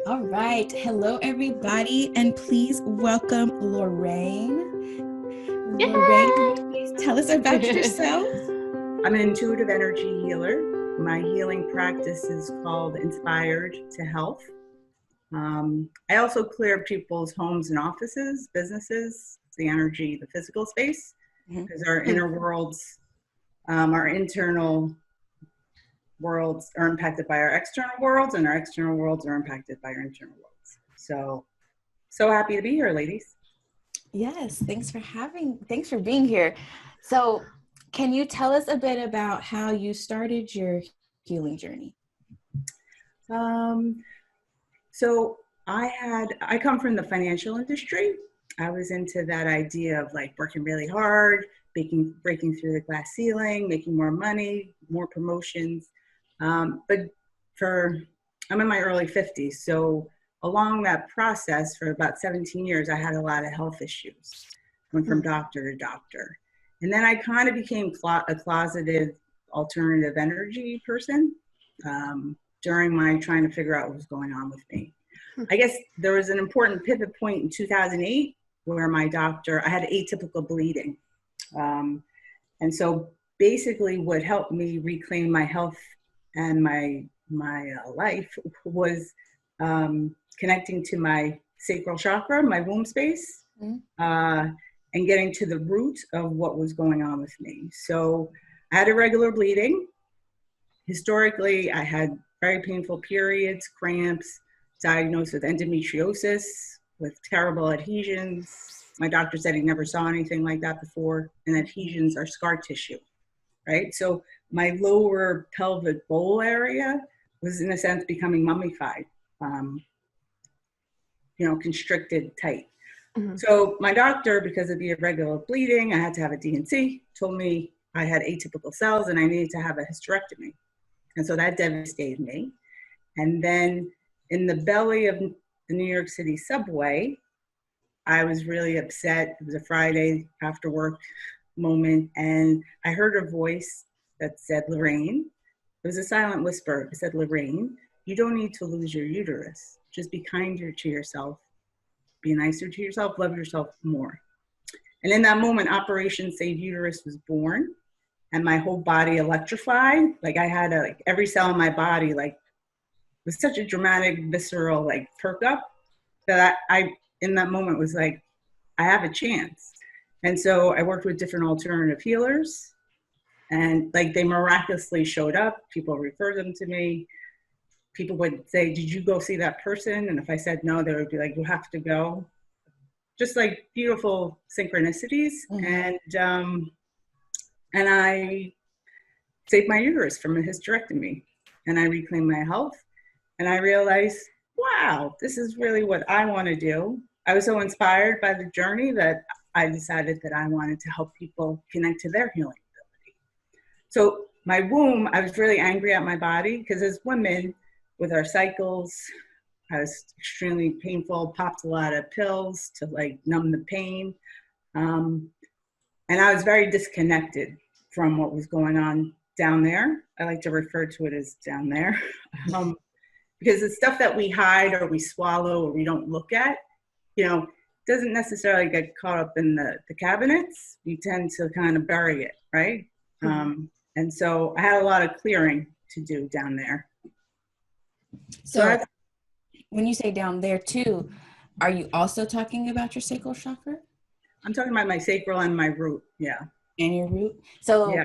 All right. Hello, everybody, and please welcome Lorraine. Lorraine, can you please tell us about yourself? I'm an intuitive energy healer. My healing practice is called Inspired to Health. I also clear people's homes and offices, businesses, the energy, the physical space, because our inner worlds, our internal worlds are impacted by our external worlds, and our external worlds are impacted by our internal worlds. So happy to be here, ladies. Yes, thanks for being here. So, can you tell us a bit about how you started your healing journey? So I come from the financial industry. I was into that idea of like working really hard, breaking through the glass ceiling, making more money, more promotions. But I'm in my early 50s. So along that process for about 17 years, I had a lot of health issues. Went from doctor to doctor. And then I kind of became a closeted alternative energy person during my trying to figure out what was going on with me. I guess there was an important pivot point in 2008 where I had atypical bleeding. And so basically what helped me reclaim my health and my life was connecting to my sacral chakra, my womb space, and getting to the root of what was going on with me. So I had irregular bleeding. Historically, I had very painful periods, cramps, diagnosed with endometriosis, with terrible adhesions. My doctor said he never saw anything like that before, and adhesions are scar tissue, right? So my lower pelvic bowl area was, in a sense, becoming mummified, constricted tight. So my doctor, because of the irregular bleeding, I had to have a D&C, told me I had atypical cells and I needed to have a hysterectomy. And so that devastated me. And then in the belly of the New York City subway, I was really upset. It was a Friday after work moment, and I heard a voice that said, Lorraine. It was a silent whisper. It said, Lorraine, you don't need to lose your uterus. Just be kinder to yourself. Be nicer to yourself. Love yourself more. And in that moment, Operation Save Uterus was born, and my whole body electrified. Like I had every cell in my body, was such a dramatic, visceral, perk up that I in that moment was like, I have a chance. And so I worked with different alternative healers, and they miraculously showed up. People referred them to me. People would say, did you go see that person? And if I said no, they would be like, you have to go. Just beautiful synchronicities. And I saved my uterus from a hysterectomy, and I reclaimed my health. And I realized, wow, this is really what I want to do. I was so inspired by the journey that I decided that I wanted to help people connect to their healing ability. So my womb, I was really angry at my body because as women with our cycles, I was extremely painful, popped a lot of pills to numb the pain. And I was very disconnected from what was going on down there. I like to refer to it as down there. Because the stuff that we hide or we swallow or we don't look at, doesn't necessarily get caught up in the cabinets. We tend to kind of bury it, right? And so I had a lot of clearing to do down there. So when you say down there too, are you also talking about your sacral chakra? I'm talking about my sacral and my root, yeah. And your root? So yeah.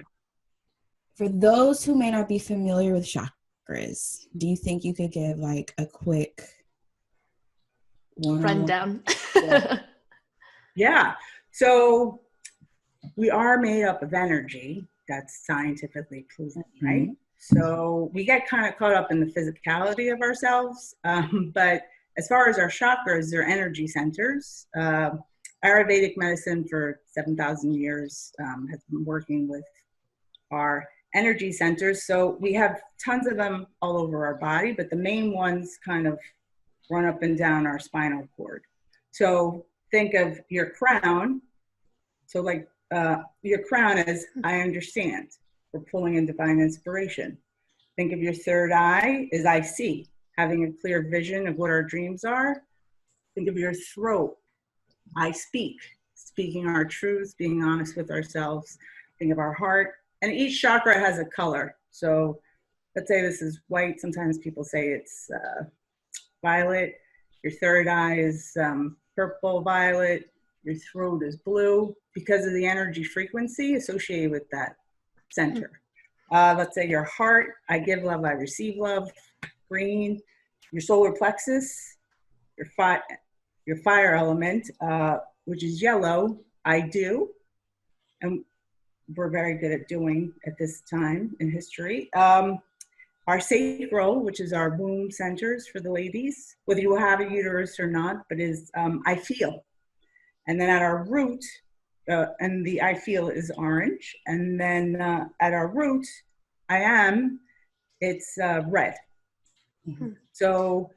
For those who may not be familiar with chakras, do you think you could give a quick rundown? Yeah. So we are made up of energy. That's scientifically proven, right? So we get kind of caught up in the physicality of ourselves. But as far as our chakras, they're energy centers. Ayurvedic medicine for 7,000 years has been working with our energy centers. So we have tons of them all over our body, but the main ones kind of run up and down our spinal cord. So think of your crown. So your crown is, I understand. We're pulling in divine inspiration. Think of your third eye as I see. having a clear vision of what our dreams are. Think of your throat. I speak, speaking our truths, being honest with ourselves. Think of our heart. And each chakra has a color. So let's say this is white. Sometimes people say it's violet. Your third eye is purple violet. Your throat is blue because of the energy frequency associated with that center. Let's say your heart, I give love, I receive love, green. Your solar plexus, your fire element, which is yellow, I do. And we're very good at doing at this time in history. Our sacral, which is our womb centers for the ladies, whether you have a uterus or not, but is I feel. And then at our root, and the I feel is orange. And then at our root, I am, it's red. Mm-hmm. So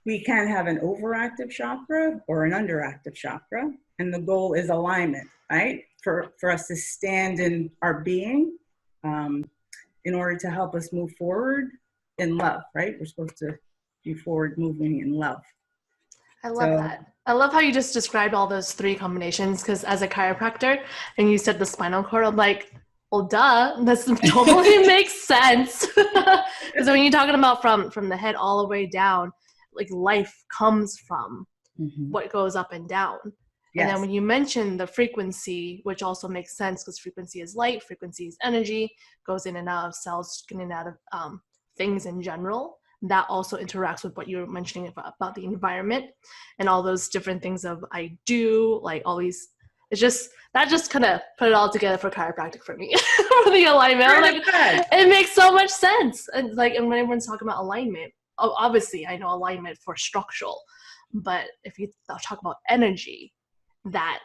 we can have an overactive chakra or an underactive chakra. And the goal is alignment, right? For us to stand in our being in order to help us move forward in love, right? We're supposed to be forward moving in love. I love that. I love how you just described all those three combinations, because as a chiropractor, and you said the spinal cord, I'm like, well, duh, this totally makes sense. Because when you're talking about from the head all the way down, like life comes from what goes up and down. Yes. And then when you mention the frequency, which also makes sense because frequency is light, frequency is energy, goes in and out of cells, in and out of things in general. That also interacts with what you were mentioning about the environment and all those different things of I do, like all these, that just kind of put it all together for chiropractic for me, for the alignment. Like, it makes so much sense. And like, and when everyone's talking about alignment, obviously I know alignment for structural, but if you talk about energy, that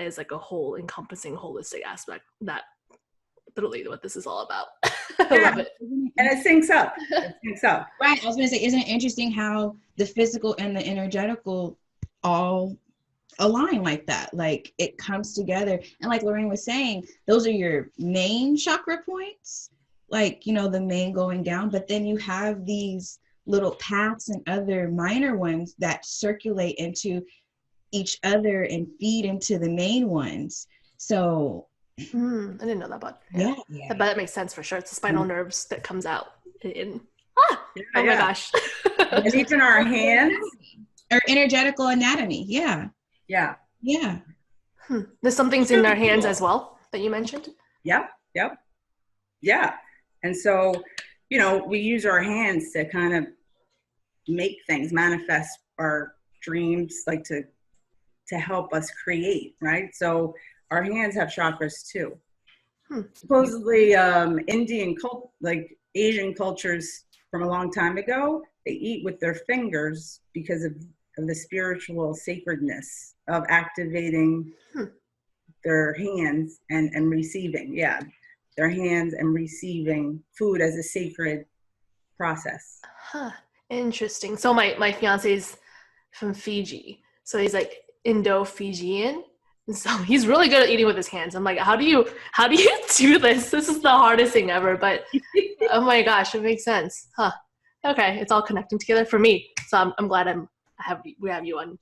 is like a whole encompassing holistic aspect. That literally what this is all about. I love it. And it syncs up. It syncs up. Right. I was going to say, isn't it interesting how the physical and the energetical all align like that? Like it comes together. And like Lorraine was saying, those are your main chakra points, like, you know, the main going down, but then you have these little paths and other minor ones that circulate into each other and feed into the main ones. So I didn't know that, but yeah. But that makes sense for sure. It's the spinal nerves that comes out my gosh. And even our hands, or energetical anatomy. Yeah. There's some things in our hands as well that you mentioned. Yeah. And so, you know, we use our hands to kind of make things, manifest our dreams, like to help us create, right? So our hands have chakras too. Supposedly, like Asian cultures from a long time ago, they eat with their fingers because of the spiritual sacredness of activating their hands and receiving, their hands and receiving food as a sacred process. Interesting. So my fiance's from Fiji, so he's like Indo-Fijian. So he's really good at eating with his hands. I'm like, how do you do this? This is the hardest thing ever. But oh my gosh, it makes sense. Okay, it's all connecting together for me. So I'm glad we have you on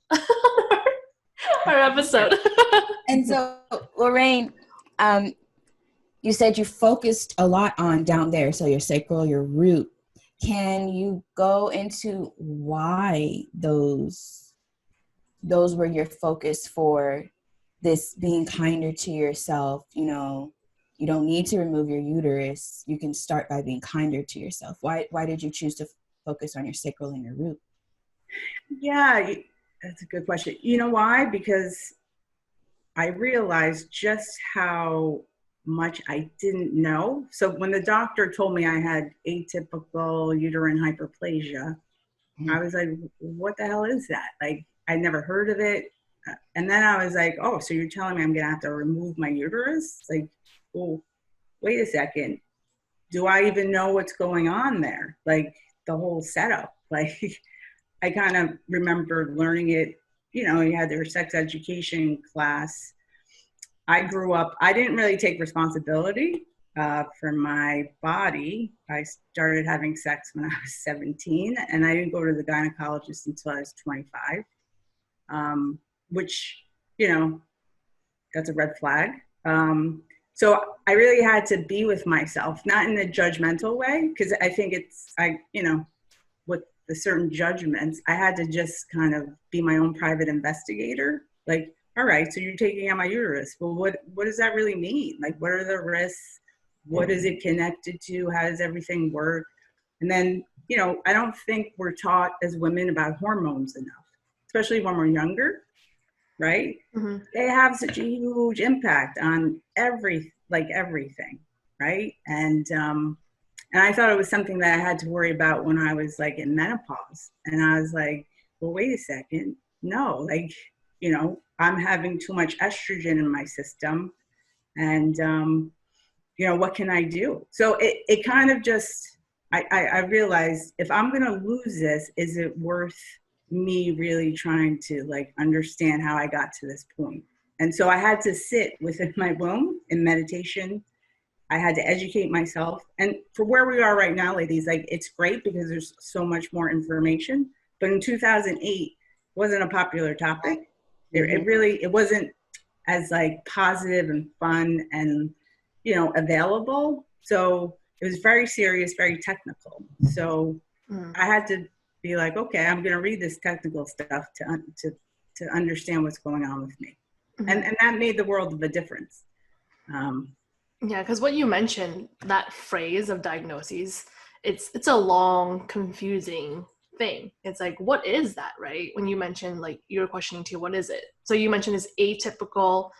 our episode. And so Lorraine, you said you focused a lot on down there, so your sacral, your root. Can you go into why those were your focus for this being kinder to yourself? You know, you don't need to remove your uterus. You can start by being kinder to yourself. Why did you choose to focus on your sacral and your root? Yeah, that's a good question. You know why? Because I realized just how much I didn't know. So when the doctor told me I had atypical uterine hyperplasia, I was like, what the hell is that? Like, I never heard of it. And then I was like, oh, so you're telling me I'm going to have to remove my uterus? Like, well, wait a second. Do I even know what's going on there? Like the whole setup. Like I kind of remember learning it, you know, you had their sex education class. I grew up, I didn't really take responsibility for my body. I started having sex when I was 17, and I didn't go to the gynecologist until I was 25, which, that's a red flag. So I really had to be with myself, not in a judgmental way, because I think with the certain judgments, I had to just kind of be my own private investigator. Like, all right, so you're taking out my uterus. Well, what does that really mean? Like, what are the risks? What is it connected to? How does everything work? And then, I don't think we're taught as women about hormones enough, especially when we're younger, right? Mm-hmm. They have such a huge impact on everything, right? And I thought it was something that I had to worry about when I was like in menopause. And I was like, well, wait a second. No, I'm having too much estrogen in my system. And, what can I do? So it kind of just, I realized, if I'm going to lose this, is it worth me really trying to understand how I got to this point? And so I had to sit within my womb in meditation. I had to educate myself. And for where we are right now, ladies, it's great because there's so much more information. But in 2008, it wasn't a popular topic. It wasn't as positive and fun and, available. So it was very serious, very technical. So I had to be like, okay, I'm going to read this technical stuff to understand what's going on with me. Mm-hmm. And that made the world of a difference. Yeah, because what you mentioned, that phrase of diagnoses, it's a long, confusing thing. It's like, what is that, right? When you mentioned, you were questioning too, what is it? So you mentioned is atypical.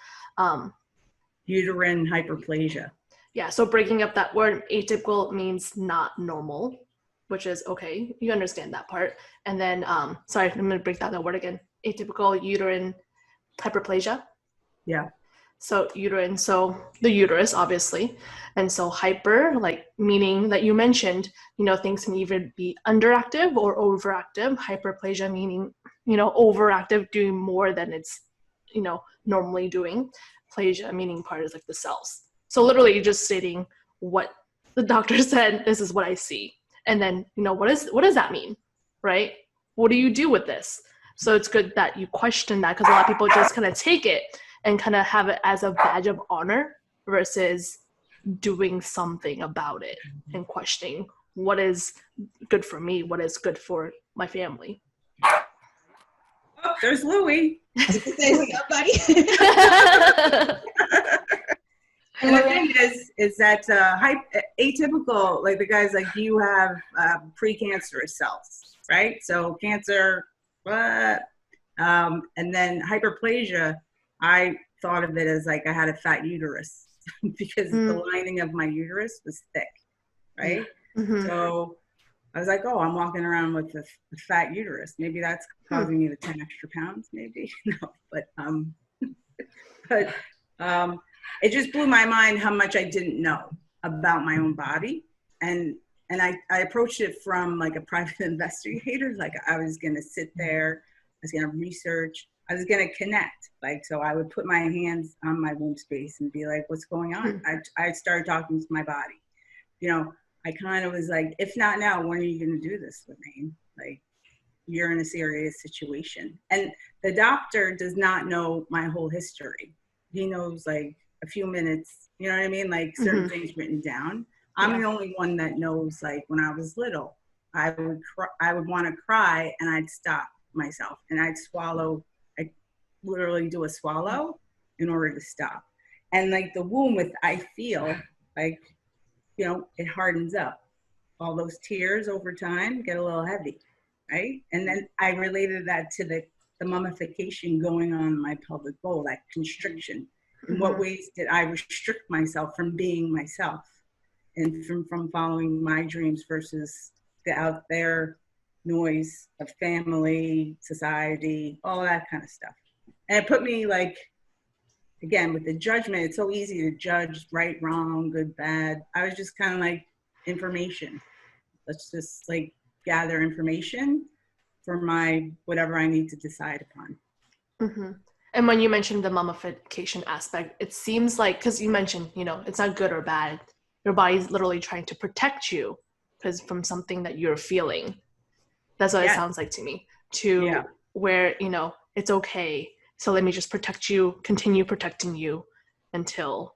Uterine hyperplasia. Yeah, so breaking up that word, atypical means not normal, which is okay. You understand that part. And then, sorry, I'm going to break down that word again. Atypical uterine hyperplasia. Yeah. So uterine, so the uterus, obviously. And so hyper, meaning that you mentioned, things can either be underactive or overactive. Hyperplasia meaning, overactive, doing more than it's, normally doing. Plasia meaning part is the cells. So literally just stating what the doctor said, this is what I see. And then, what does that mean, right? What do you do with this? So it's good that you question that, because a lot of people just kind of take it and kind of have it as a badge of honor versus doing something about it and questioning what is good for me, what is good for my family. Oh, there's Louie. Say what's up, buddy. And the thing is that atypical, the guys you have precancerous cells, right? So cancer, and then hyperplasia, I thought of it as I had a fat uterus because the lining of my uterus was thick, right? Mm-hmm. So I was like, oh, I'm walking around with a fat uterus. Maybe that's causing me the 10 extra pounds, maybe. No, but it just blew my mind how much I didn't know about my own body. And I approached it from a private investigator. I was going to sit there, I was going to research, I was going to connect. So I would put my hands on my womb space and be like, what's going on? I started talking to my body. I kind of was like, if not now, when are you going to do this, Lorraine? You're in a serious situation. And the doctor does not know my whole history. He knows a few minutes, you know what I mean? Certain things written down. I'm the only one that knows, when I was little, I would want to cry and I'd stop myself and I'd swallow. I'd literally do a swallow in order to stop. And the womb I feel it hardens up. All those tears over time get a little heavy, right? And then I related that to the mummification going on in my pelvic bowl, that constriction. In what ways did I restrict myself from being myself and from following my dreams versus the out there noise of family, society, all that kind of stuff. And it put me again, with the judgment, it's so easy to judge right, wrong, good, bad. I was just kind of information. Let's just gather information for my whatever I need to decide upon. Mm-hmm. And when you mentioned the mummification aspect, it seems because you mentioned, it's not good or bad. your body's literally trying to protect you because from something that you're feeling. That's what it sounds like to me. Where, it's okay. So let me just protect you, continue protecting you until,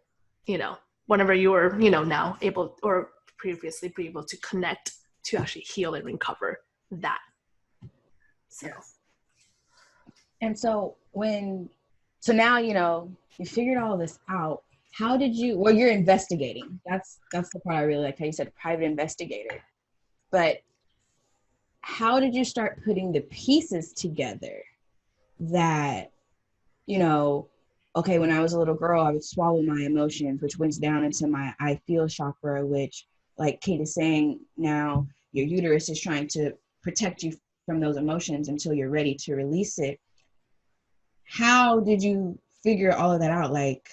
whenever you are, now able or previously be able to connect to actually heal and recover that. So. Yes. And so now, you figured all this out. How did you're investigating. That's the part I really like, how you said private investigator. But how did you start putting the pieces together that, okay, when I was a little girl, I would swallow my emotions, which went down into my I feel chakra, which, like Kate is saying, now your uterus is trying to protect you from those emotions until you're ready to release it. How did you figure all of that out? Like,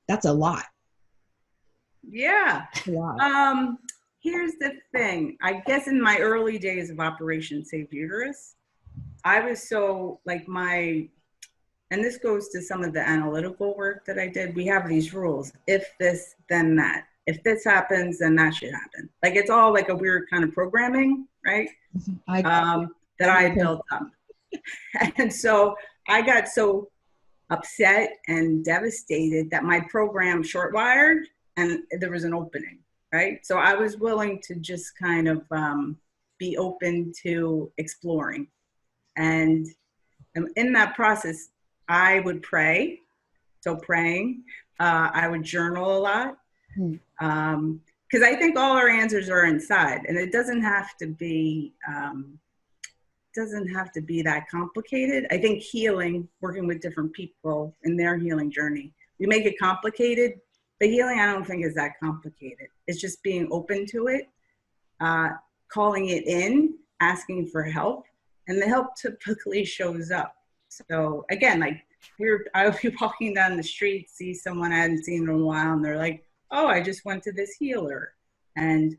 that's a lot. Yeah. That's a lot. Here's the thing. I guess in my early days of Operation Save Uterus, I was so and this goes to some of the analytical work that I did. We have these rules. If this, then that. If this happens, then that should happen. Like, it's all like a weird kind of programming, right? That I built up. And so I got so upset and devastated that my program short-wired and there was an opening, right? So I was willing to just kind of be open to exploring. And in that process, I would pray. So praying, I would journal a lot. Because I think all our answers are inside, and it doesn't have to be that complicated. I think healing, working with different people in their healing journey, we make it complicated, but healing I don't think is that complicated. It's just being open to it, calling it in, asking for help, and the help typically shows up. So again, like I would be walking down the street, see someone I hadn't seen in a while, and they're like, oh, I just went to this healer and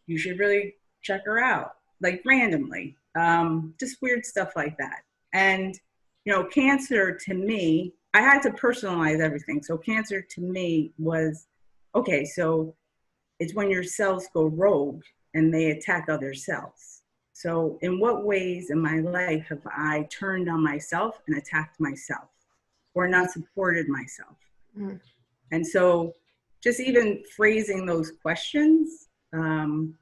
you should really check her out, like randomly, just weird stuff like that. And, cancer to me, I had to personalize everything. So cancer to me was, okay, so it's when your cells go rogue and they attack other cells. So in what ways in my life have I turned on myself and attacked myself or not supported myself? Mm. And so just even phrasing those questions, and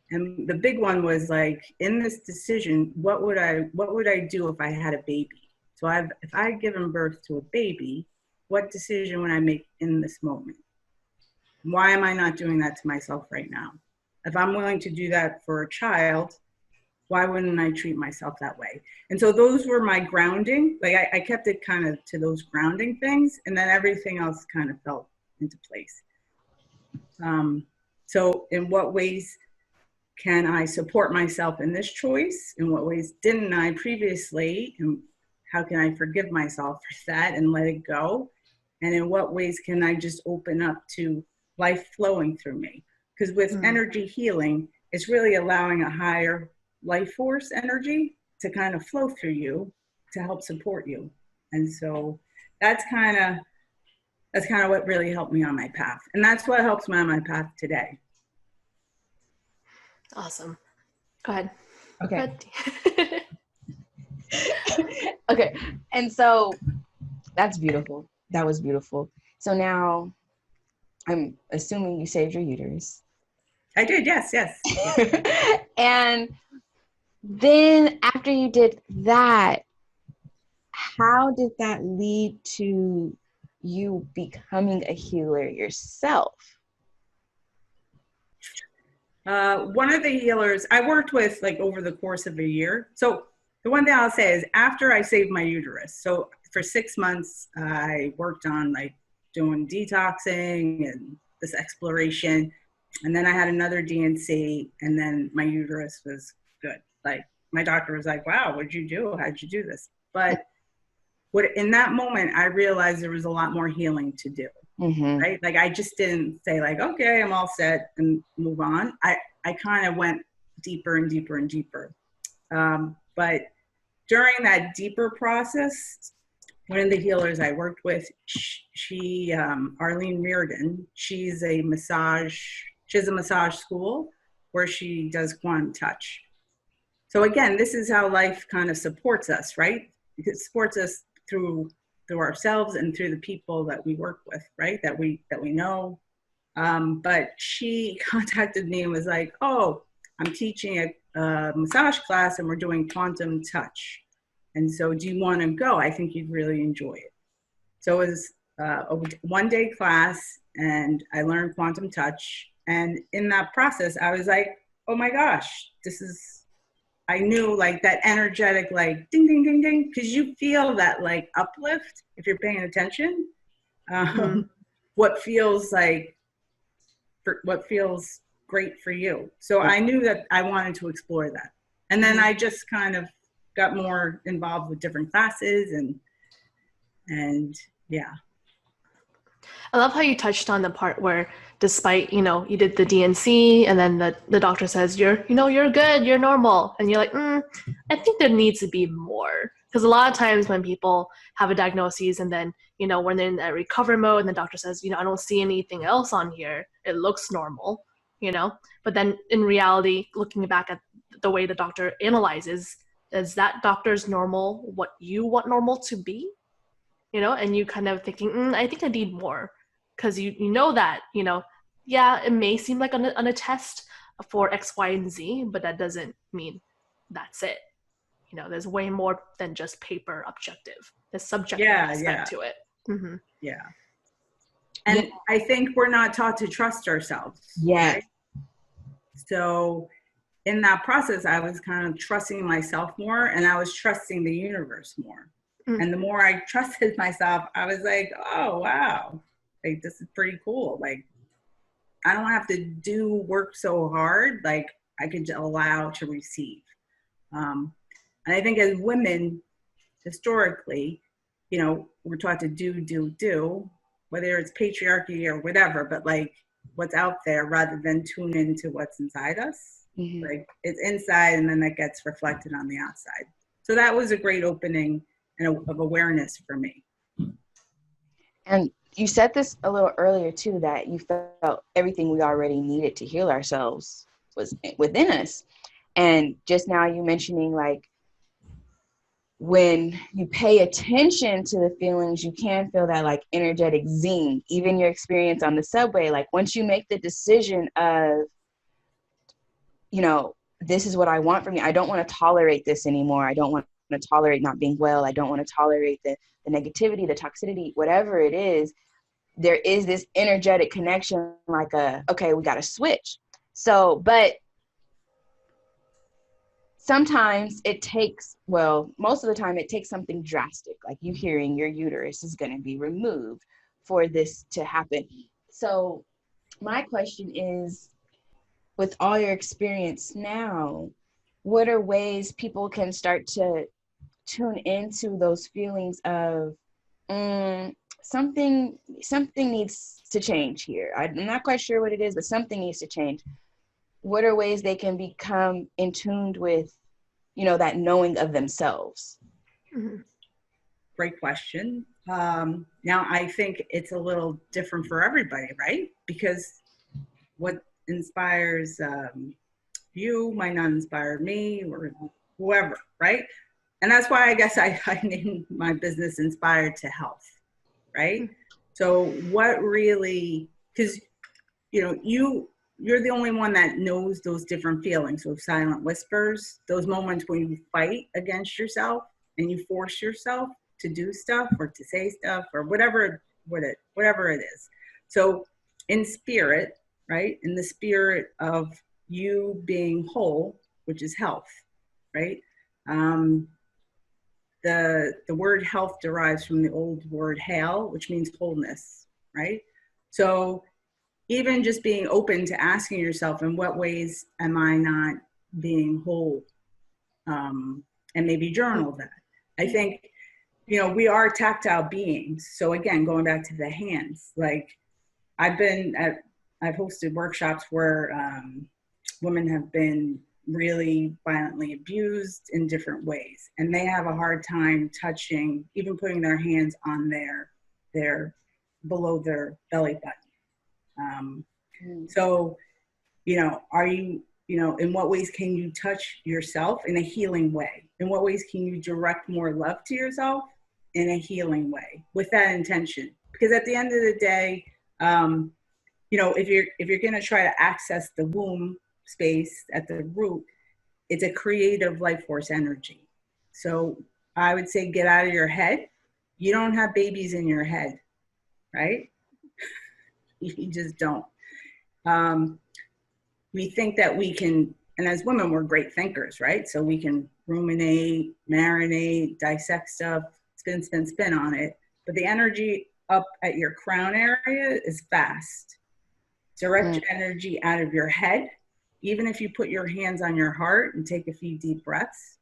the big one was like, in this decision, what would I do if I had a baby? So if I had given birth to a baby, what decision would I make in this moment? Why am I not doing that to myself right now? If I'm willing to do that for a child, why wouldn't I treat myself that way? And so those were my grounding. Like I kept it kind of to those grounding things, and then everything else kind of fell into place. So in what ways can I support myself in this choice? In what ways didn't I previously? And how can I forgive myself for that and let it go? And in what ways can I just open up to life flowing through me? Because with energy healing, it's really allowing a higher life force energy to kind of flow through you to help support you. And so that's kind of what really helped me on my path. And that's what helps me on my path today. Awesome. Go ahead. Okay. Okay. And so that's beautiful. That was beautiful. So now I'm assuming you saved your uterus. I did. Yes. And then after you did that, how did that lead to you becoming a healer yourself? One of the healers I worked with like over the course of a year. So the one thing I'll say is after I saved my uterus, so for 6 months, I worked on like doing detoxing and this exploration. And then I had another DNC, and then my uterus was good. Like my doctor was like, wow, what'd you do? How'd you do this? But in that moment, I realized there was a lot more healing to do. Right? Like I just didn't say like, okay, I'm all set and move on. I kind of went deeper and deeper and deeper. But during that deeper process, one of the healers I worked with, Arlene Reardon, she has a massage school where she does quantum touch. So again, this is how life kind of supports us, right? It supports us through ourselves and through the people that we work with, right? That we know. But she contacted me and was like, "Oh, I'm teaching a massage class and we're doing quantum touch. And so do you want to go? I think you'd really enjoy it." So it was a one-day class and I learned quantum touch. And in that process, I was like, oh my gosh, I knew like that energetic, like ding, ding, ding, ding, because you feel that like uplift if you're paying attention. What feels great for you. So I knew that I wanted to explore that. And then I just kind of got more involved with different classes and yeah. I love how you touched on the part where despite, you did the DNC and then the doctor says, you're good, you're normal. And you're like, I think there needs to be more. Because a lot of times when people have a diagnosis and then, when they're in that recovery mode and the doctor says, I don't see anything else on here, it looks normal, But then in reality, looking back at the way the doctor analyzes, is that doctor's normal what you want normal to be? And you kind of thinking, I think I need more. Because you know that, yeah, it may seem like on a test for X, Y, and Z, but that doesn't mean that's it. There's way more than just paper objective. There's subjective aspect to it. Mm-hmm. Yeah. And I think we're not taught to trust ourselves. Yeah. Right? So in that process, I was kind of trusting myself more and I was trusting the universe more. Mm-hmm. And the more I trusted myself, I was like, oh, wow, like this is pretty cool. Like, I don't have to work so hard. Like I could allow to receive. And I think as women, historically, we're taught to do, whether it's patriarchy or whatever, but like what's out there rather than tune into what's inside us. Mm-hmm. Like it's inside and then that gets reflected on the outside. So that was a great opening of awareness for me. And you said this a little earlier too, that you felt everything we already needed to heal ourselves was within us. And just now you mentioning like, when you pay attention to the feelings, you can feel that like energetic zing. Even your experience on the subway, like once you make the decision of, this is what I want from you. I don't want to tolerate this anymore. I don't want to tolerate not being well. I don't want to tolerate the negativity, the toxicity, whatever it is. There is this energetic connection, like okay, we got to switch. So, but sometimes it takes, most of the time it takes something drastic, like you hearing your uterus is going to be removed for this to happen. So my question is, with all your experience now, what are ways people can start to tune into those feelings of something needs to change here? I'm not quite sure what it is, but something needs to change. What are ways they can become in tune with, that knowing of themselves? Mm-hmm. Great question. Now I think it's a little different for everybody, right? Because what inspires you might not inspire me or whoever, right? And that's why I guess I named my business Inspired to Health, right? So what really, because, you're the only one that knows those different feelings, those silent whispers, those moments when you fight against yourself and you force yourself to do stuff or to say stuff or whatever it is. So in spirit, right? In the spirit of you being whole, which is health, right? The word health derives from the old word hail, which means wholeness, right? So even just being open to asking yourself, in what ways am I not being whole? And maybe journal that. I think, we are tactile beings. So again, going back to the hands, like I've hosted workshops where women have been really violently abused in different ways. And they have a hard time touching, even putting their hands on their below their belly button. So, are you, in what ways can you touch yourself in a healing way? In what ways can you direct more love to yourself in a healing way with that intention? Because at the end of the day, if you're going to try to access the womb space at the root, it's a creative life force energy. So I would say get out of your head. You don't have babies in your head, right? You just don't. We think that we can, and as women, we're great thinkers, right? So we can ruminate, marinate, dissect stuff, spin on it. But the energy up at your crown area is fast. Direct your energy out of your head. Even if you put your hands on your heart and take a few deep breaths,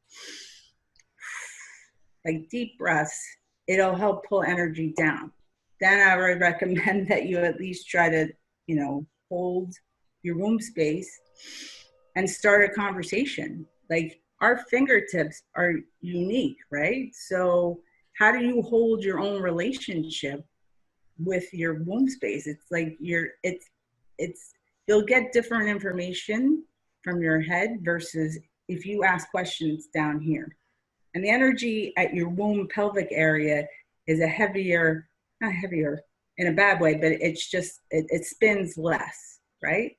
like deep breaths, it'll help pull energy down. Then I would recommend that you at least try to, hold your womb space and start a conversation. Like our fingertips are unique, right? So how do you hold your own relationship with your womb space? It's like you'll get different information from your head versus if you ask questions down here. And the energy at your womb pelvic area is not heavier in a bad way, but it's just, it spins less, right?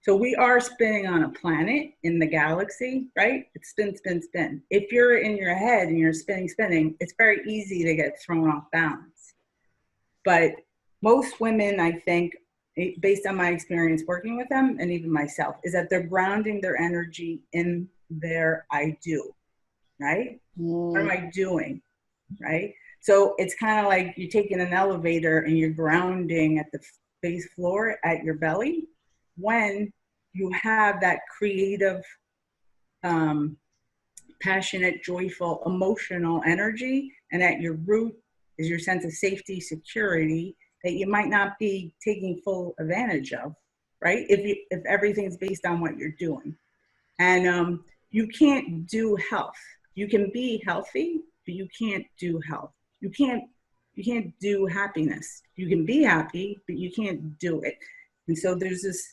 So we are spinning on a planet in the galaxy, right? It's spin. If you're in your head and you're spinning, it's very easy to get thrown off balance. But most women, I think, based on my experience working with them and even myself, is that they're grounding their energy in their I do, right? What am I doing, right? So it's kind of like you're taking an elevator and you're grounding at the base floor at your belly when you have that creative, passionate, joyful, emotional energy, and at your root is your sense of safety, security, that you might not be taking full advantage of, right? If everything's based on what you're doing. And you can't do health. You can be healthy, but you can't do health. You can't do happiness. You can be happy, but you can't do it. And so there's this,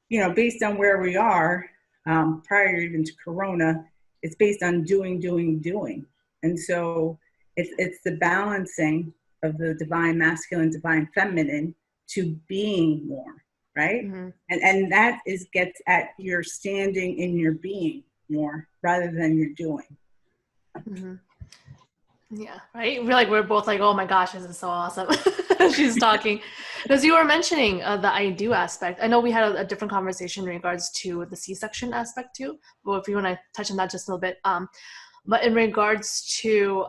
based on where we are, prior even to Corona, it's based on doing. And so it's the balancing of the divine masculine, divine feminine to being more, right? Mm-hmm. And that gets at your standing in your being more rather than your doing. Mm-hmm. Yeah, right? We're both like, oh my gosh, this is so awesome. She's talking. Because you were mentioning the I do aspect. I know we had a different conversation in regards to the C-section aspect too. Well, if you want to touch on that just a little bit. But in regards to,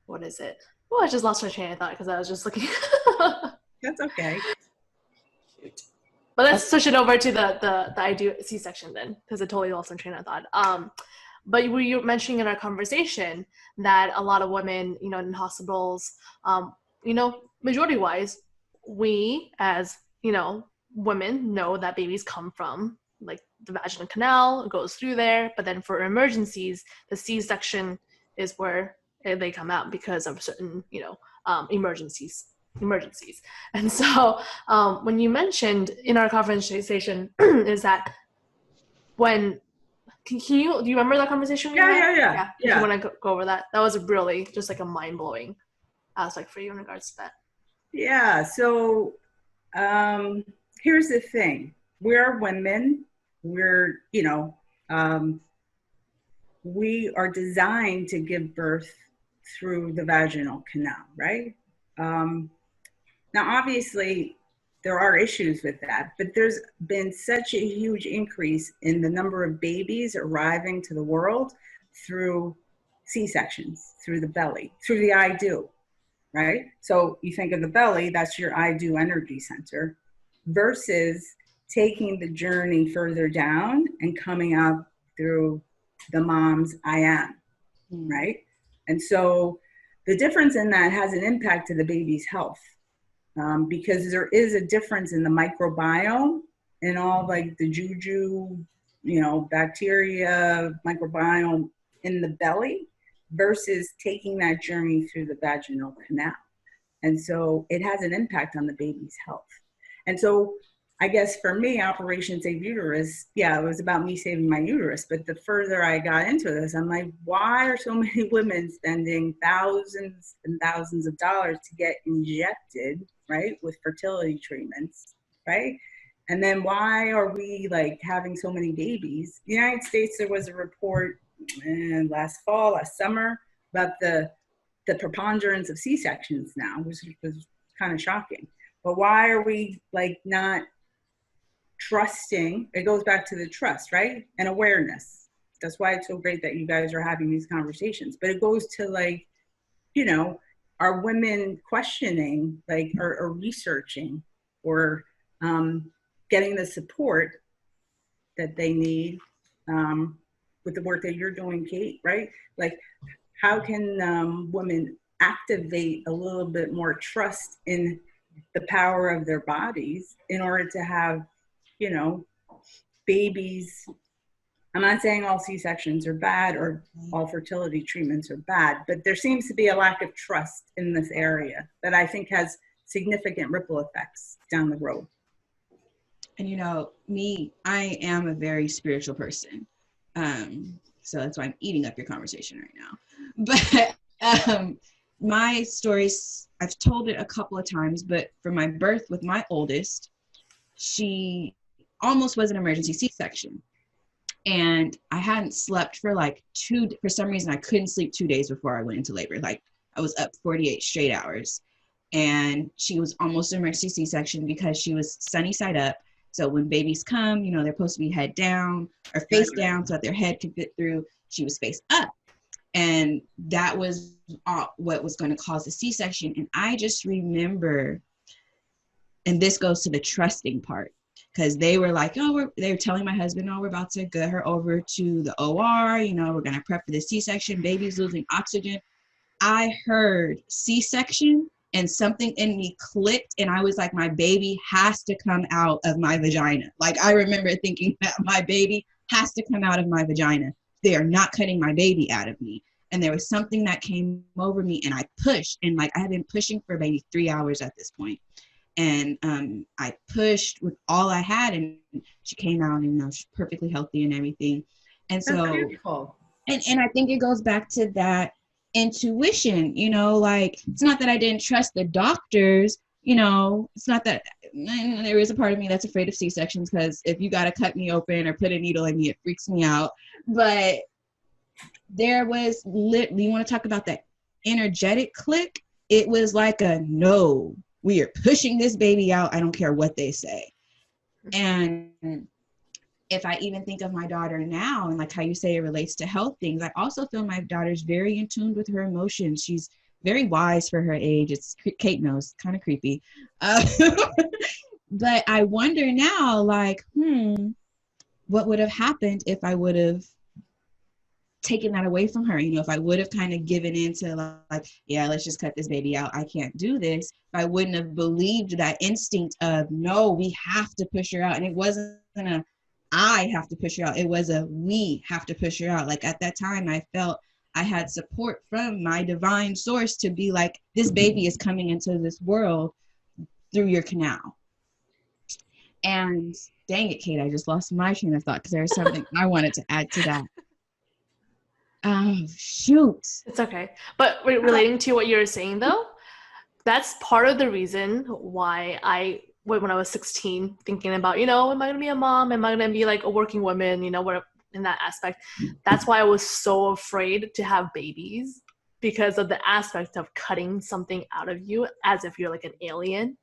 what is it? Oh, I just lost my train of thought because I was just looking. That's okay. Shoot. But let's switch it over to the I do C-section then, because I totally lost my train of thought. But you were mentioning in our conversation that a lot of women, in hospitals, majority-wise, we as, women know that babies come from like the vaginal canal, goes through there. But then for emergencies, the C-section is where they come out because of certain, emergencies. And so when you mentioned in our conversation is that when do you remember that conversation? Yeah. You want to go over that? That was really just like a mind-blowing aspect for you in regards to that. Yeah. So here's the thing. We're women. We're, we are designed to give birth through the vaginal canal, right? Now, obviously, there are issues with that, but there's been such a huge increase in the number of babies arriving to the world through C-sections, through the belly, through the I do, right? So you think of the belly, that's your I do energy center, versus taking the journey further down and coming up through the mom's I am, right? And so the difference in that has an impact to the baby's health. Because there is a difference in the microbiome and all like the juju bacteria, microbiome in the belly versus taking that journey through the vaginal canal. And so it has an impact on the baby's health. And so I guess for me, Operation Save Uterus, it was about me saving my uterus. But the further I got into this, I'm like, why are so many women spending thousands and thousands of dollars to get injected, right, with fertility treatments, right? And then why are we like having so many babies? The United States, there was a report last summer, about the preponderance of C-sections now, which was kind of shocking. But why are we like not trusting? It goes back to the trust, right? And awareness. That's why it's so great that you guys are having these conversations. But it goes to like, are women questioning, like, or researching, or getting the support that they need with the work that you're doing, Kate, right? Like, how can women activate a little bit more trust in the power of their bodies in order to have, babies? I'm not saying all C-sections are bad or all fertility treatments are bad, but there seems to be a lack of trust in this area that I think has significant ripple effects down the road. And I am a very spiritual person. So that's why I'm eating up your conversation right now. But my stories, I've told it a couple of times, but for my birth with my oldest, she almost was an emergency C-section. And I hadn't slept for for some reason, I couldn't sleep 2 days before I went into labor. Like, I was up 48 straight hours. And she was almost an emergency C-section because she was sunny side up. So when babies come, they're supposed to be head down or face down so that their head can fit through. She was face up. And that was what was going to cause the C-section. And I just remember, and this goes to the trusting part, because they were like, they were telling my husband, we're about to get her over to the OR. We're going to prep for the C-section. Baby's losing oxygen. I heard C-section and something in me clicked, and I was like, my baby has to come out of my vagina. Like, I remember thinking that my baby has to come out of my vagina. They are not cutting my baby out of me. And there was something that came over me, and I pushed, and I had been pushing for maybe 3 hours at this point. And I pushed with all I had, and she came out, and she's perfectly healthy and everything. And so, that's beautiful. And I think it goes back to that intuition, it's not that I didn't trust the doctors, it's not that. There is a part of me that's afraid of C-sections, because if you got to cut me open or put a needle in me, it freaks me out. But there was you want to talk about that energetic click? It was like no, we are pushing this baby out. I don't care what they say. And if I even think of my daughter now, and like how you say it relates to health things, I also feel my daughter's very in tune with her emotions. She's very wise for her age. Kate knows, kind of creepy. But I wonder now, what would have happened if I would have taken that away from her? If I would have kind of given into let's just cut this baby out. I can't do this. If I wouldn't have believed that instinct of, no, we have to push her out. And it wasn't I have to push her out. It was we have to push her out. Like, at that time, I felt I had support from my divine source to be like, this baby is coming into this world through your canal. And dang it, Kate, I just lost my train of thought because there was something I wanted to add to that. Oh, shoot. It's okay. But relating to what you were saying, though, that's part of the reason why when I was 16, thinking about, am I going to be a mom? Am I going to be like a working woman? What in that aspect. That's why I was so afraid to have babies, because of the aspect of cutting something out of you as if you're like an alien,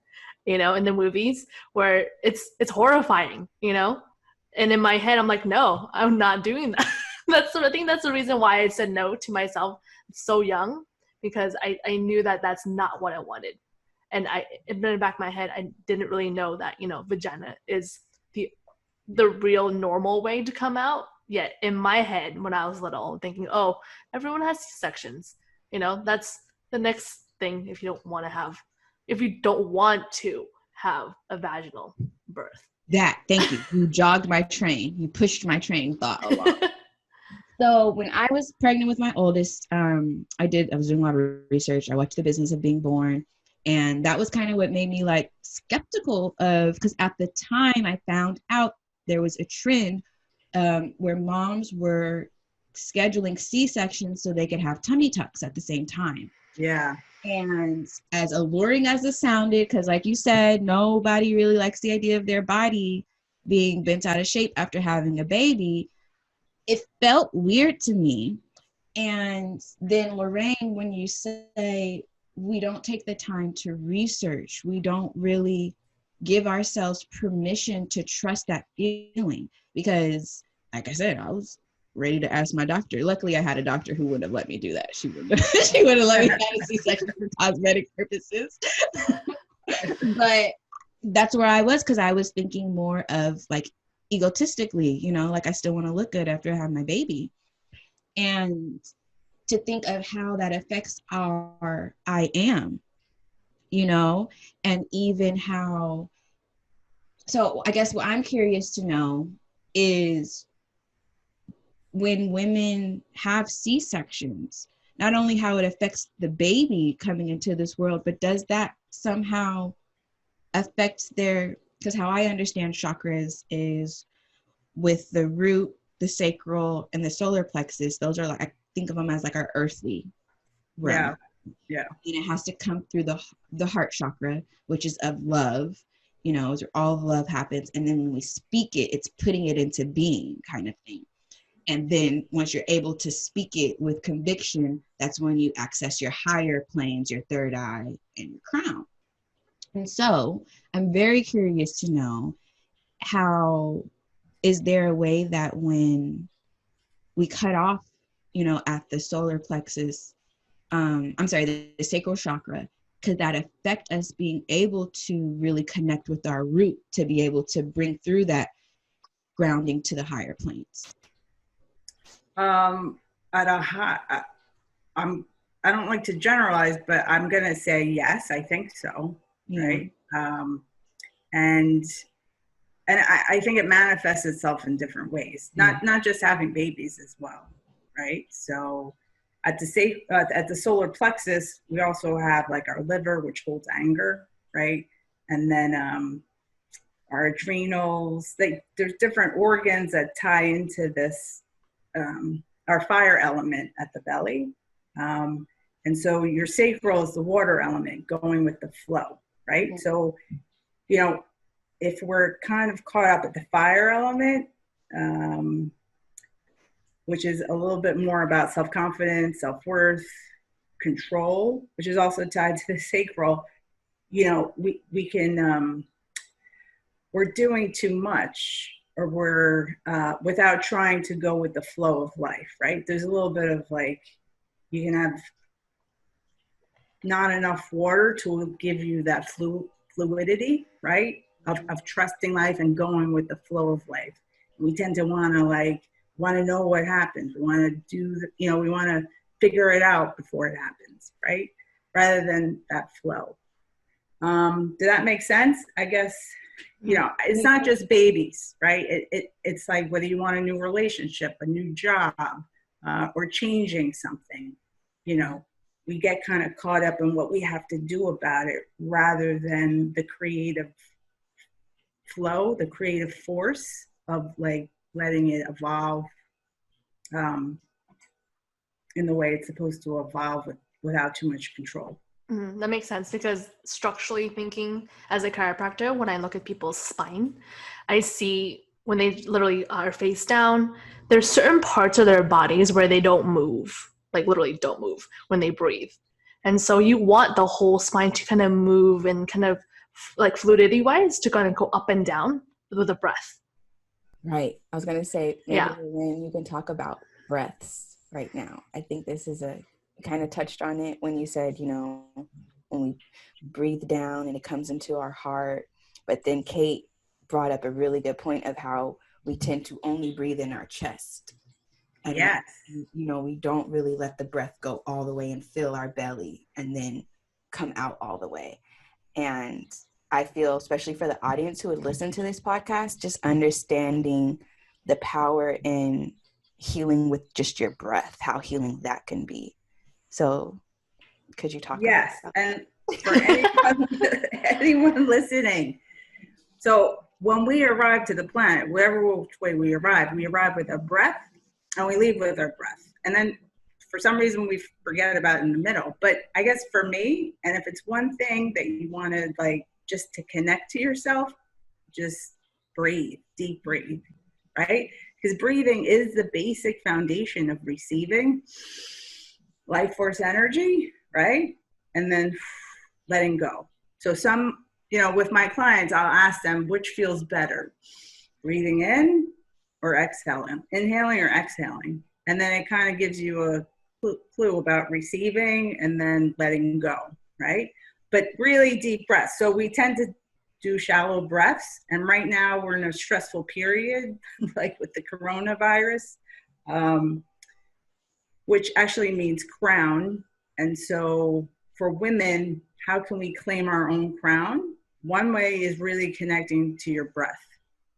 in the movies, where it's horrifying, And in my head, I'm like, no, I'm not doing that. I think that's the reason why I said no to myself so young, because I knew that that's not what I wanted. And in the back of my head, I didn't really know that, vagina is the real normal way to come out. Yet in my head, when I was little, thinking, oh, everyone has C-sections. That's the next thing if you don't want to have a vaginal birth. Thank you. You jogged my train. You pushed my train thought along. So when I was pregnant with my oldest, I was doing a lot of research. I watched The Business of Being Born. And that was kind of what made me like skeptical of, because at the time I found out there was a trend where moms were scheduling C-sections so they could have tummy tucks at the same time. Yeah. And as alluring as it sounded, because like you said, nobody really likes the idea of their body being bent out of shape after having a baby, it felt weird to me. And then Lorraine, when you say we don't take the time to research, we don't really give ourselves permission to trust that feeling, because like I said, I was ready to ask my doctor. Luckily, I had a doctor who wouldn't have let me do that. She wouldn't have let me have a C-section for cosmetic purposes. But that's where I was, because I was thinking more of like egotistically, you know, like I still want to look good after I have my baby. And to think of how that affects our I am, you know, and even how, so I guess what I'm curious to know is when women have C-sections, not only how it affects the baby coming into this world, but does that somehow affect their, because how I understand chakras is with the root, the sacral, and the solar plexus, those are like, I think of them as like our earthly realm. Yeah. And it has to come through the heart chakra, which is of love, you know, where all love happens. And then when we speak it, it's putting it into being kind of thing. And then once you're able to speak it with conviction, that's when you access your higher planes, your third eye, and your crown. And so I'm very curious to know, how is there a way that when we cut off, you know, at the solar plexus, the sacral chakra, could that affect us being able to really connect with our root to be able to bring through that grounding to the higher planes? At a high, I don't like to generalize, but I'm gonna say yes. I think so. Yeah. Right. And I think it manifests itself in different ways. Not just having babies as well. Right. So at the solar plexus, we also have like our liver, which holds anger. Right. And then our adrenals. There's different organs that tie into this. Our fire element at the belly. And so your sacral is the water element going with the flow, right? Mm-hmm. So, you know, if we're kind of caught up at the fire element, which is a little bit more about self-confidence, self-worth, control, which is also tied to the sacral, you know, we can, we're doing too much, or we're without trying to go with the flow of life, right? There's a little bit of like, you can have not enough water to give you that fluidity, right? Of trusting life and going with the flow of life. We tend to want to know what happens. We want to do, we want to figure it out before it happens, right? Rather than that flow. Did that make sense? I guess, it's not just babies, right? It's like whether you want a new relationship, a new job, or changing something, we get kind of caught up in what we have to do about it rather than the creative flow, the creative force of like letting it evolve in the way it's supposed to evolve without too much control. That makes sense, because structurally thinking, as a chiropractor, when I look at people's spine, I see when they literally are face down, there's certain parts of their bodies where they don't move, like literally don't move when they breathe. And so you want the whole spine to kind of move and kind of like fluidity wise to kind of go up and down with the breath. Right. I was going to say, maybe when you can talk about breaths right now. I think this is kind of touched on it when you said, when we breathe down and it comes into our heart. But then Kate brought up a really good point of how we tend to only breathe in our chest. And yes. We don't really let the breath go all the way and fill our belly and then come out all the way. And I feel, especially for the audience who would listen to this podcast, just understanding the power in healing with just your breath, how healing that can be. So could you talk Yes, about that? and for anyone listening, so when we arrive to the planet, wherever which way we arrive with our breath and we leave with our breath. And then for some reason we forget about it in the middle. But I guess for me, and if it's one thing that you want to like just to connect to yourself, just breathe, deep breathe, right? Because breathing is the basic foundation of receiving life force energy, right? And then letting go. So with my clients, I'll ask them which feels better, breathing in or exhaling, inhaling or exhaling. And then it kind of gives you a clue about receiving and then letting go, right? But really deep breaths. So we tend to do shallow breaths. And right now we're in a stressful period, like with the coronavirus, which actually means crown. And so for women, how can we claim our own crown? One way is really connecting to your breath.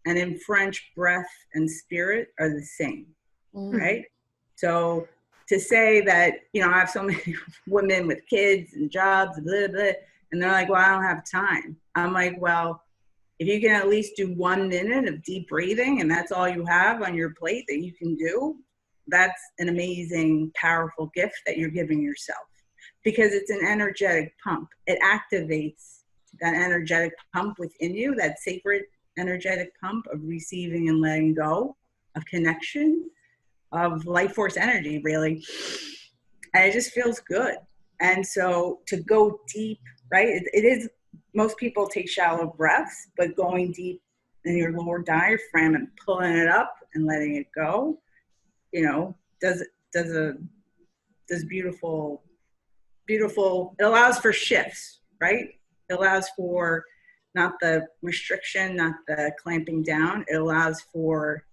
And in French, breath and spirit are the same, right? So to say that, I have so many women with kids and jobs, blah, blah, and they're like, well, I don't have time. I'm like, well, if you can at least do 1 minute of deep breathing and that's all you have on your plate that you can do, that's an amazing, powerful gift that you're giving yourself, because it's an energetic pump. It activates that energetic pump within you, that sacred energetic pump of receiving and letting go, of connection, of life force energy, really. And it just feels good. And so to go deep, right? It is, most people take shallow breaths, but going deep in your lower diaphragm and pulling it up and letting it go, does beautiful, it allows for shifts, right? It allows for not the restriction, not the clamping down. It allows for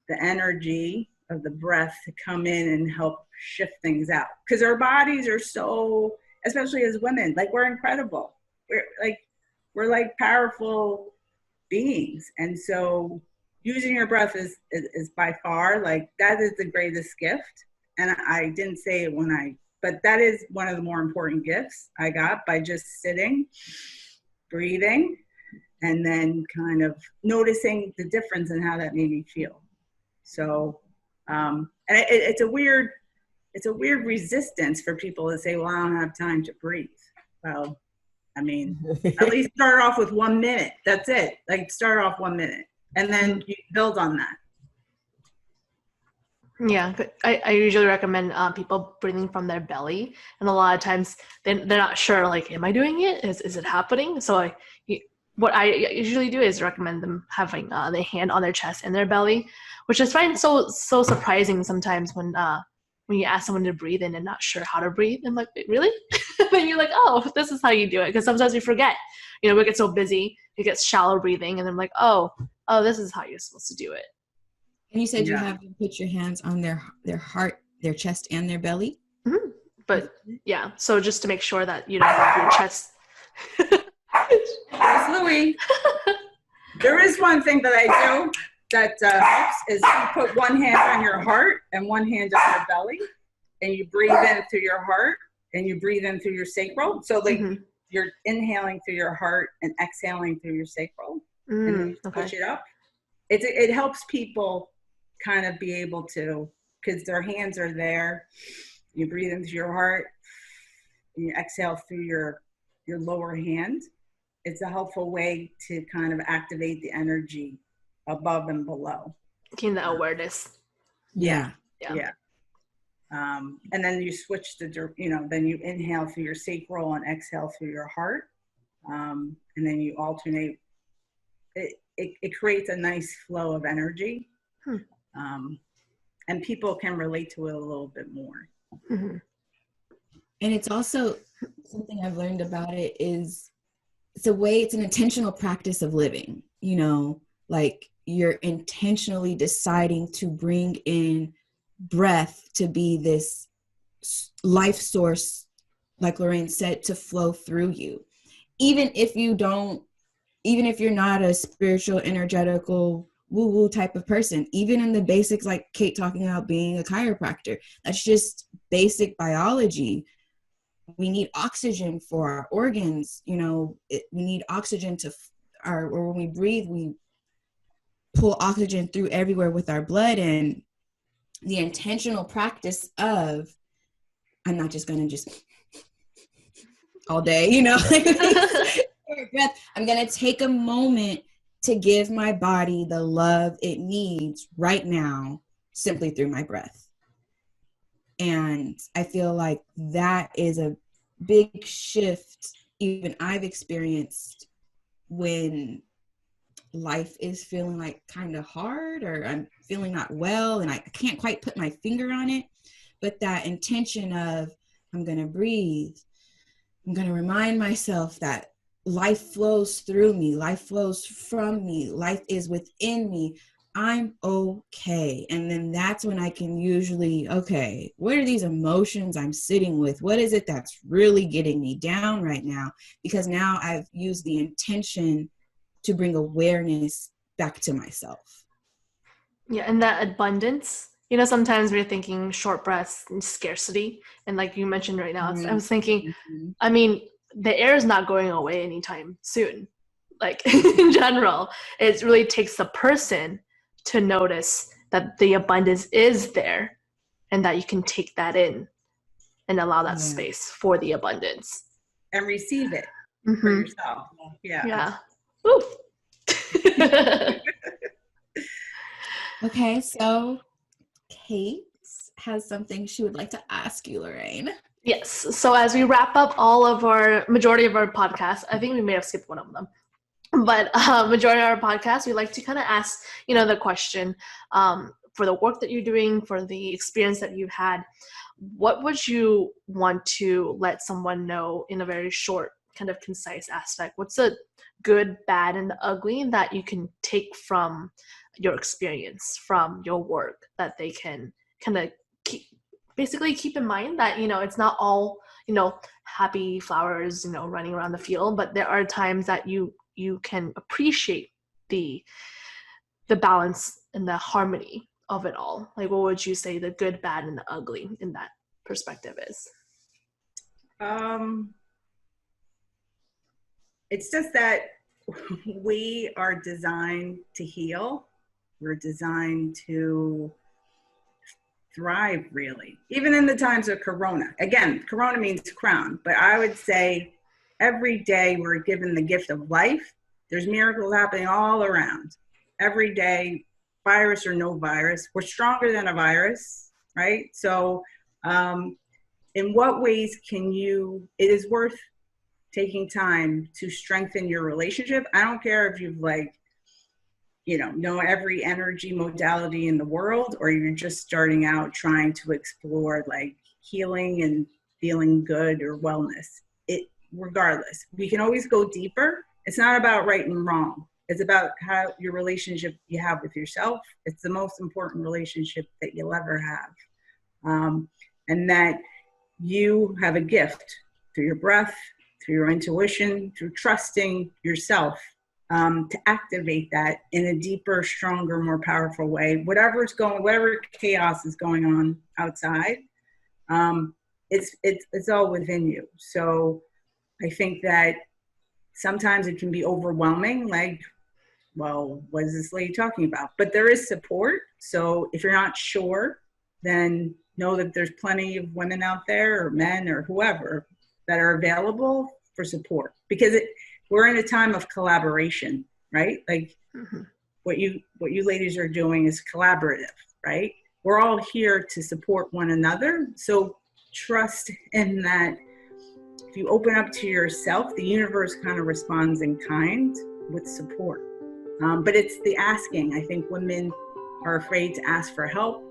the energy of the breath to come in and help shift things out. Because our bodies are so, especially as women, like we're incredible. We're like powerful beings. And so using your breath is by far, like, that is the greatest gift. And I didn't say it but that is one of the more important gifts I got, by just sitting, breathing, and then kind of noticing the difference in how that made me feel. So, and it's a weird resistance for people to say, well, I don't have time to breathe. Well, I mean, at least start off with 1 minute. That's it. Like, start off 1 minute and then you build on that. Yeah, I usually recommend people breathing from their belly, and a lot of times they're not sure, like, am I doing it? Is it happening? So what I usually do is recommend them having the hand on their chest and their belly, which I find so surprising sometimes when you ask someone to breathe in and not sure how to breathe. I'm like, wait, really? And you're like, oh, this is how you do it. Because sometimes we forget. We get so busy, it gets shallow breathing, and I'm like, oh, this is how you're supposed to do it. And you said you have them put your hands on their heart, their chest, and their belly? Mm-hmm. But yeah, so just to make sure that you don't have your chest. Yes, Louie. There is one thing that I do that helps, is you put one hand on your heart and one hand on your belly, and you breathe in through your heart and you breathe in through your sacral. So like you're inhaling through your heart and exhaling through your sacral, and then you switch it up. It helps people kind of be able to, because their hands are there. You breathe into your heart and you exhale through your lower hand. It's a helpful way to kind of activate the energy above and below. Gain the awareness. Yeah. And then you switch then you inhale through your sacral and exhale through your heart. And then you alternate. It creates a nice flow of energy. And people can relate to it a little bit more. And it's also something I've learned about it is it's an intentional practice of living, like you're intentionally deciding to bring in breath to be this life source, like Lorraine said, to flow through you. Even if you don't even if you're not a spiritual, energetical, woo-woo type of person, even in the basics, like Kate talking about being a chiropractor, that's just basic biology. We need oxygen for our organs. You know, we need oxygen or when we breathe, we pull oxygen through everywhere with our blood. And the intentional practice of, I'm not just going to just all day, you know, breath. I'm going to take a moment to give my body the love it needs right now, simply through my breath. And I feel like that is a big shift even I've experienced when life is feeling like kind of hard, or I'm feeling not well and I can't quite put my finger on it. But that intention of, I'm going to breathe. I'm going to remind myself that life flows through me. Life flows from me. Life is within me. I'm okay. And then that's when I can usually, okay, what are these emotions I'm sitting with? What is it that's really getting me down right now? Because now I've used the intention to bring awareness back to myself. Yeah, and that abundance. You know, sometimes we're thinking short breaths and scarcity. And like you mentioned right now, I was thinking, I mean, the air is not going away anytime soon. Like in general, it really takes the person to notice that the abundance is there and that you can take that in and allow that space for the abundance. And receive it for yourself. Yeah. Woo. Okay, so Kate has something she would like to ask you, Lorraine. Yes. So as we wrap up majority of our podcasts, I think we may have skipped one of them, but majority of our podcasts, we like to kind of ask, the question, for the work that you're doing, for the experience that you've had, what would you want to let someone know in a very short, kind of concise aspect? What's the good, bad, and the ugly that you can take from your experience, from your work, that they can kind of keep in mind that, it's not all, happy flowers, running around the field, but there are times that you can appreciate the balance and the harmony of it all. Like, what would you say the good, bad, and the ugly in that perspective is? It's just that we are designed to heal. We're designed to thrive, really. Even in the times of Corona. Again, Corona means crown, but I would say every day we're given the gift of life. There's miracles happening all around. Every day, virus or no virus, we're stronger than a virus, right? So in what ways it is worth taking time to strengthen your relationship. I don't care if you've know every energy modality in the world, or you're just starting out trying to explore healing and feeling good or wellness. Regardless, we can always go deeper. It's not about right and wrong. It's about how your relationship you have with yourself. It's the most important relationship that you'll ever have. And that you have a gift through your breath, through your intuition, through trusting yourself, to activate that in a deeper, stronger, more powerful way. Whatever chaos is going on outside, it's all within you. So I think that sometimes it can be overwhelming, well, what is this lady talking about? But there is support. So if you're not sure, then know that there's plenty of women out there, or men, or whoever, that are available for support. Because we're in a time of collaboration, right? What you ladies are doing is collaborative, right? We're all here to support one another. So trust in that. If you open up to yourself, the universe kind of responds in kind with support. But it's the asking. I think women are afraid to ask for help.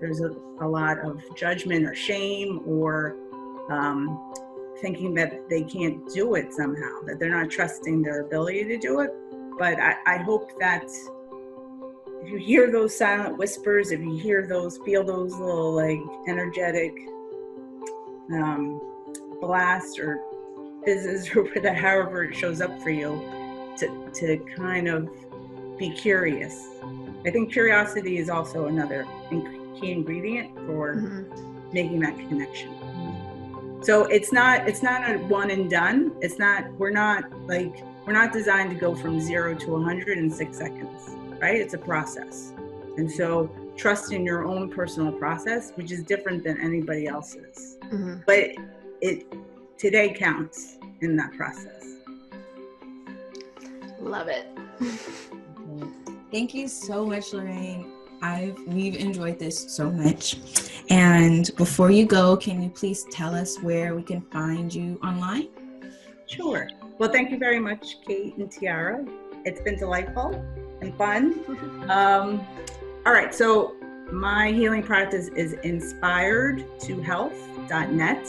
There's a lot of judgment or shame, or thinking that they can't do it somehow, that they're not trusting their ability to do it. But I hope that if you hear those silent whispers, if you feel those little energetic blast or fizzes, or however it shows up for you, to kind of be curious. I think curiosity is also another key ingredient for making that connection. So it's not a one and done. We're not designed to go from 0 to 100 in 6 seconds, right? It's a process. And so trust in your own personal process, which is different than anybody else's. But today counts in that process. Love it. Thank you so much, Lorraine. We've enjoyed this so much. And before you go, can you please tell us where we can find you online? Sure. Well, thank you very much, Kate and Tiara. It's been delightful and fun. All right, so my healing practice is inspiredtohealth.net.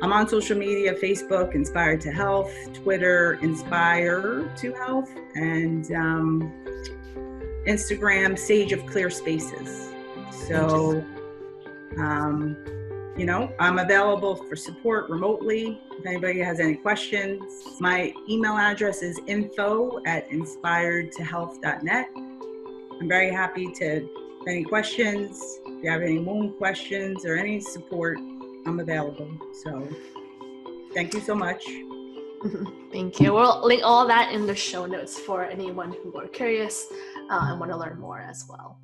I'm on social media, Facebook, Inspired to Health, Twitter, Inspire to Health, and Instagram, Sage of Clear Spaces. So, I'm available for support remotely if anybody has any questions. My email address is info@inspiredtohealth.net. I'm very happy to any questions. If you have any womb questions or any support, I'm available. So thank you so much. Thank you. We'll link all that in the show notes for anyone who are curious and want to learn more as well.